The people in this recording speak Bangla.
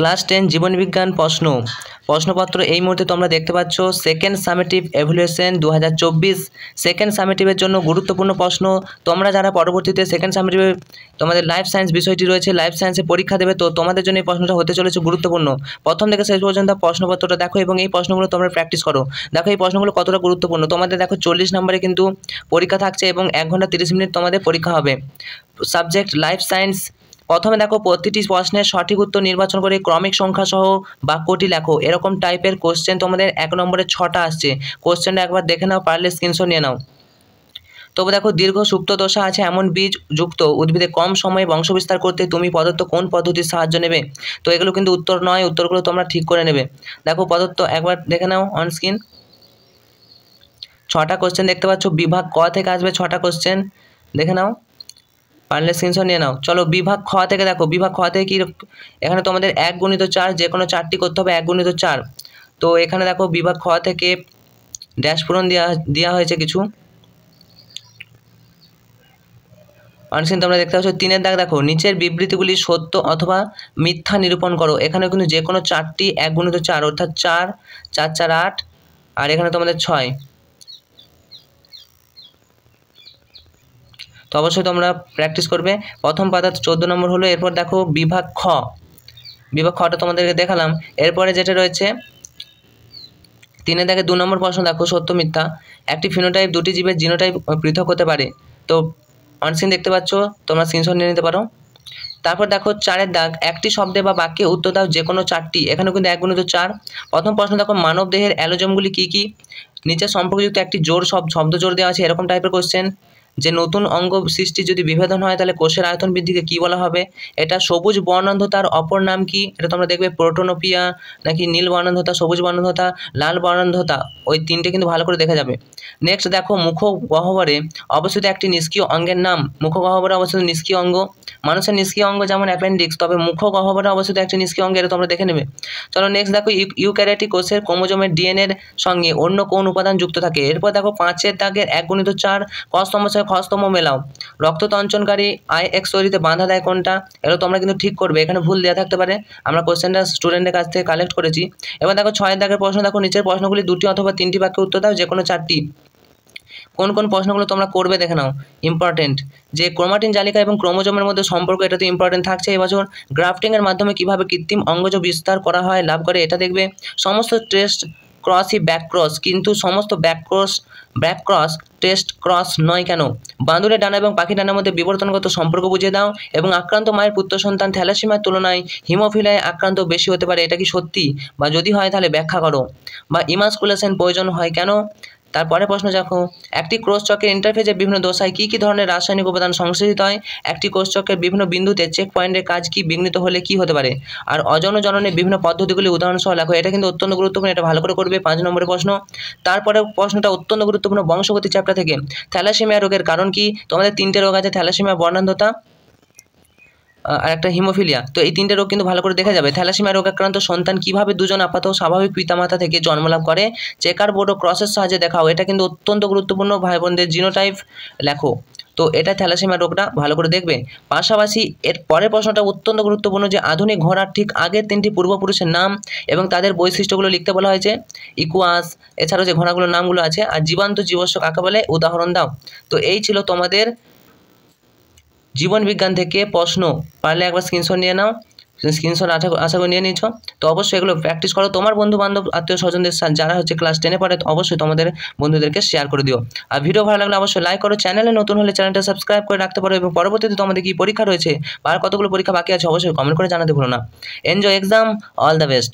ক্লাস 10 জীবনবিজ্ঞান প্রশ্নপত্র এই মুহূর্তে তোমরা দেখতে পাচ্ছ সেকেন্ড সামেটিভ এভালুয়েশন 2024 সেকেন্ড সামেটিভের জন্য গুরুত্বপূর্ণ প্রশ্ন। তোমরা যারা পরবর্তীতে সেকেন্ড সামেটিভে তোমাদের লাইফ সায়েন্স বিষয়টি রয়েছে, লাইফ সায়েন্সে পরীক্ষা দেবে, তো তোমাদের জন্য এই প্রশ্নটা হতে চলেছে গুরুত্বপূর্ণ। প্রথম থেকে শেষ পর্যন্ত প্রশ্নপত্রটা দেখো এবং এই প্রশ্নগুলো তোমরা প্র্যাকটিস করো। দেখো এই প্রশ্নগুলো কতটা গুরুত্বপূর্ণ। তোমাদের দেখো 40 নম্বরে কিন্তু পরীক্ষা থাকছে এবং 1 ঘন্টা 30 মিনিট তোমাদের পরীক্ষা হবে। Subject life science. প্রথমে দেখো প্রতিটি প্রশ্নের সঠিক উত্তর নির্বাচন করে ক্রমিক সংখ্যা সহ বাক্যটি লেখো। এরকম টাইপের কোশ্চেন তোমাদের 1 নম্বরে 6টা আসছে। কোশ্চেনটা একবার দেখে নাও, পারলে স্ক্রিনশট নিয়ে নাও। তবে দেখো দীর্ঘ সুপ্ত দশা আছে এমন বীজ যুক্ত উদ্ভিদে কম সময়ে বংশবিস্তার করতে তুমি প্রদত্ত কোন পদ্ধতির সাহায্য নেবে? তো এগুলো কিন্তু উত্তর নয়, উত্তরগুলো তোমরা ঠিক করে নেবে। দেখো প্রদত্ত একবার দেখে নাও অন স্ক্রিন। 6টা কোশ্চেন দেখতে পাচ্ছ। বিভাগ ক থেকে আসবে 6টা কোশ্চেন, দেখে নাও, পারলে স্ক্রিনশট নিয়ে নাও। চলো বিভাগ খ থেকে দেখো। বিভাগ খ থেকে কি এখানে তোমাদের 1 গুণিত 4 যে কোনো 4টি করতে হবে, 1 গুণিত 4। তো এখানে দেখো বিভাগ খ থেকে ড্যাশ পূরণ দেওয়া হয়েছে কিছু। অনস্ক্রিন তোমরা দেখতে পাচ্ছ 3-এর দাগ দেখো, নিচের বিবৃতিগুলি সত্য অথবা মিথ্যা নিরূপণ করো। এখানে কিন্তু যে কোনো 4টি 1 গুণিত 4 অর্থাৎ 4 4 4 8 আর এখানে তোমাদের 6। তো অবশ্যই তোমরা প্র্যাকটিস করবে। প্রথম পাতা 14 নম্বর হলো। এরপর দেখো বিভাগ খ। বিভাগ খটা তোমাদেরকে দেখালাম। এরপরে যেটা রয়েছে 3-এর দাগে 2 নম্বর প্রশ্ন দেখো, সত্য মিথ্যা। একটি ফিনোটাইপ দুটি জীবের জিনোটাইপ পৃথক হতে পারে। তো অনস্ক্রিন দেখতে পাচ্ছ, তোমরা স্ক্রিনশট নিয়ে নিতে পারো। তারপর দেখো 4-এর দাগ, একটি শব্দে বা বাক্যে উত্তর দাও যে কোনো 4টি। এখানেও কিন্তু 1 গুণিত 4। প্রথম প্রশ্ন দেখো মানব দেহের অ্যালোজমগুলি কী কী? নিচে সম্পর্কযুক্ত একটি জোড় শব্দ জোড় দেওয়া আছে, এরকম টাইপের কোশ্চেন। যে নতুন অঙ্গ সৃষ্টি যদি বিভেদন হয় তাহলে কোষের আয়তন বৃদ্ধিকে কী বলা হবে? এটা সবুজ বর্ণান্ধতার অপর নাম কি? এটা তোমরা দেখবে প্রোটোনোপিয়া নাকি নীল বর্ণান্ধতা, সবুজ বর্ণান্ধতা, লাল বর্ণান্ধতা, ওই 3টে কিন্তু ভালো করে দেখা যাবে। নেক্সট দেখো মুখ গহ্বরে অবস্থিত একটি নিষ্ক্রিয় অঙ্গের নাম। মুখ গহ্বরে অবস্থিত নিষ্ক্রিয় অঙ্গ, মানুষের নিষ্ক্রিয় অঙ্গ যেমন অ্যাপেন্ডিক্স, তবে মুখ গহ্বরে অবস্থিত একটি নিষ্ক্রিয় অঙ্গ, এটা তোমরা দেখে নেবে। চলো নেক্সট দেখো ইউক্যারিওটিক কোষের ক্রোমোজোমের ডিএনএর সঙ্গে অন্য কোন উপাদান যুক্ত থাকে? এরপর দেখো 5-এর দাগের 1 গুণিত 4 কস্তম্ভ সঙ্গে খস্তম্ভ মেলাও। রক্ততঞ্চনকারী IX তৈরিতে বাধা দেয় কোনটা? এগুলো তোমরা কিন্তু ঠিক করবে, এখানে ভুল দেওয়া থাকতে পারে। আমরা কোশ্চেনটা স্টুডেন্টের কাছ থেকে কালেক্ট করেছি। এবার দেখো 6-এর দাগের প্রশ্ন দেখো, নিচের প্রশ্নগুলি 2টি অথবা 3টি বাক্যে উত্তর দাও যে কোনো 4টি। কোন কোন প্রশ্নগুলো তোমরা করবে দেখে নাও, ইম্পর্টেন্ট। যে ক্রোমাটিন জালিকা এবং ক্রোমোজোমের মধ্যে সম্পর্ক, এটা তো ইম্পর্টেন্ট থাকছে। এবছর গ্রাফটিংয়ের মাধ্যমে কিভাবে কৃত্রিম অঙ্গজ বিস্তার করা হয় লাভ করে, এটা দেখবে। সমস্ত টেস্ট ক্রসই ব্যাক ক্রস, কিন্তু সমস্ত ব্যাক ক্রস টেস্ট ক্রস নয় কেন? বাঁদুরের ডানা এবং পাখি ডানার মধ্যে বিবর্তনগত সম্পর্ক বুঝিয়ে দাও। এবং আক্রান্ত মায়ের পুত্র সন্তান থ্যালাসেমিয়ার তুলনায় হিমোফিলিয়ায় আক্রান্ত বেশি হতে পারে, এটা কি সত্যি? বা যদি হয় তাহলে ব্যাখ্যা করো। বা ইমাস্কুলেশন প্রয়োজন হয় কেন? তারপরে প্রশ্ন দেখো, একটি ক্রোশচক্রের ইন্টারফেসে বিভিন্ন দশায় কী কী ধরনের রাসায়নিক উপাদান সংশ্লেষিত হয়? একটি ক্রোশচক্রের বিভিন্ন বিন্দুতে চেক পয়েন্টের কাজ কি বিঘ্নিত হলে কি হতে পারে? আর অযৌন জননের বিভিন্ন পদ্ধতিগুলি উদাহরণসহ লেখো। এটা কিন্তু অত্যন্ত গুরুত্বপূর্ণ, এটা ভালো করে করবে। 5 নম্বরের প্রশ্ন। তারপরে প্রশ্নটা অত্যন্ত গুরুত্বপূর্ণ, বংশগতি চ্যাপ্টার থেকে। থ্যালাসেমিয়া রোগের কারণ কি? তোমাদের 3টে রোগ আছে, থ্যালাসেমিয়া, বর্ণান্ধতা আর একটা হিমোফিলিয়া। তো এই 3টে রোগ কিন্তু ভালো করে দেখা যাবে। থ্যালাসেমিয়া রোগাক্রান্ত সন্তান কিভাবে দুজন আপাত স্বাভাবিক পিতামাতা থেকে জন্মলাভ করে? চেকার বোর্ড ও ক্রসের সাহায্যে দেখাও। এটা কিন্তু অত্যন্ত গুরুত্বপূর্ণ, ভাই বোনদের জিনোটাইপ লেখো। তো এটা থ্যালাসেমিয়া রোগটা ভালো করে দেখবে। পাশাপাশি এর পরের প্রশ্নটা অত্যন্ত গুরুত্বপূর্ণ, যে আধুনিক ঘোড়ার ঠিক আগের 3টি পূর্বপুরুষের নাম এবং তাদের বৈশিষ্ট্যগুলো লিখতে বলা হয়েছে। ইকুয়াস, এছাড়াও যে ঘোড়াগুলোর নামগুলো আছে, আর জীবান্ত জীবস্ব কাকে বলে উদাহরণ দাও। তো এই ছিল তোমাদের জীবন বিজ্ঞান থেকে প্রশ্ন। পারলে একবার স্ক্রিনশট নিয়ে নাও। স্ক্রিনশট আশা করে নিয়ে নিয়েছো। তো অবশ্যই এগুলো প্র্যাকটিস করো। তোমার বন্ধু বান্ধব আত্মীয় স্বজনদের সাথে যারা হচ্ছে ক্লাস 10-এ পড়ে, অবশ্যই তোমাদের বন্ধুদেরকে শেয়ার করে দিও। আর ভিডিও ভালো লাগলে অবশ্যই লাইক করো। চ্যানেলে নতুন হলে চ্যানেলটা সাবস্ক্রাইব করে রাখতে পারো। এবং পরবর্তীতে তোমাদের কি পরীক্ষা রয়েছে বা কতগুলো পরীক্ষা বাকি আছে অবশ্যই কমেন্ট করে জানাতে ভুলো না। Enjoy exam, all the best.